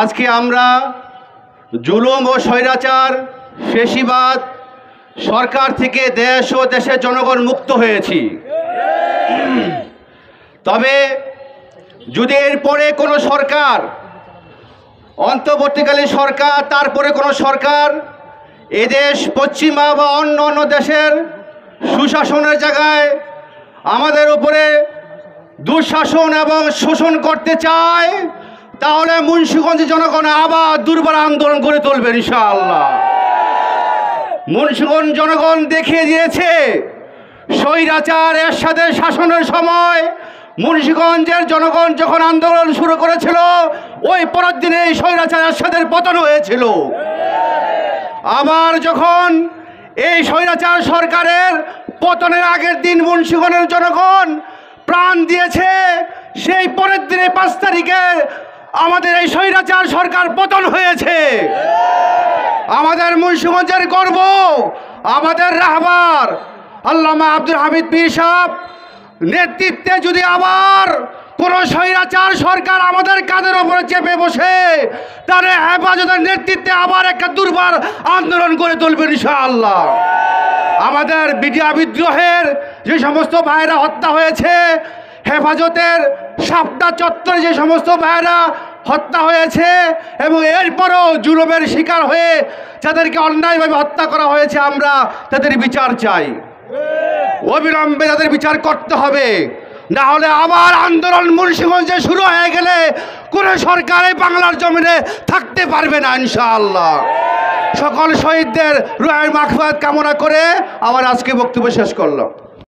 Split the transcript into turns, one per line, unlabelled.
আজকে আমরা জুলুম ও স্বৈরাচার ফ্যাসিবাদ সরকার থেকে দেশ ও দেশের জনগণ মুক্ত হয়েছি। তবে যদি এরপরে কোনো সরকার, অন্তর্বর্তীকালীন সরকার, তারপরে কোনো সরকার এদেশ পশ্চিমা বা অন্য অন্য দেশের সুশাসনের জায়গায় আমাদের উপরে দুঃশাসন এবং শোষণ করতে চায়, তাহলে মুন্সিগঞ্জের জনগণ আবার দুর্বার আন্দোলন করে তুলবে ইনশাআল্লাহ। মুন্সিগঞ্জ জনগণ দেখিয়ে দিয়েছে স্বৈরাচার এরশাদের শাসনের সময় মুন্সিগঞ্জের জনগণ যখন আন্দোলন শুরু করেছিল, ওই পরের দিনে স্বৈরাচার এরশাদের পতন হয়েছিল। আবার যখন এই স্বৈরাচার সরকারের পতনের আগের দিন মুন্সিগঞ্জের জনগণ প্রাণ দিয়েছে, সেই পরের দিনে 5 তারিখে আমাদের এই স্বৈরাচার সরকার পতন হয়েছে। আমাদের মুন্সিগঞ্জের গর্ব, আমাদের রাহবার আল্লামা আব্দুল হামিদ পীর সাহেব নেতৃত্বে যদি আবার কোনো স্বৈরাচার সরকার আমাদের কাঁধের ওপরে চেপে বসে, তাহলে হেফাজতের নেতৃত্বে আবার একটা দুর্বার আন্দোলন করে তুলবে ইনশাআল্লাহ। আমাদের বিডিআর বিদ্রোহের যে সমস্ত ভাইরা হত্যা হয়েছে, হেফাজতের সাপটা চত্বরে যে সমস্ত ভাইরা হত্যা হয়েছে এবং এরপরও জুলুমের শিকার হয়ে যাদেরকে অন্যায়ভাবে হত্যা করা হয়েছে, আমরা তাদের বিচার চাই। অবিলম্বে তাদের বিচার করতে হবে, না হলে আবার আন্দোলন মুন্সিগঞ্জে শুরু হয়ে গেলে কোনো সরকার এই বাংলার জমিনে থাকতে পারবে না ইনশাআল্লাহ। সকল শহীদদের রুহের মাগফিরাত কামনা করে আমার আজকে বক্তব্য শেষ করলাম।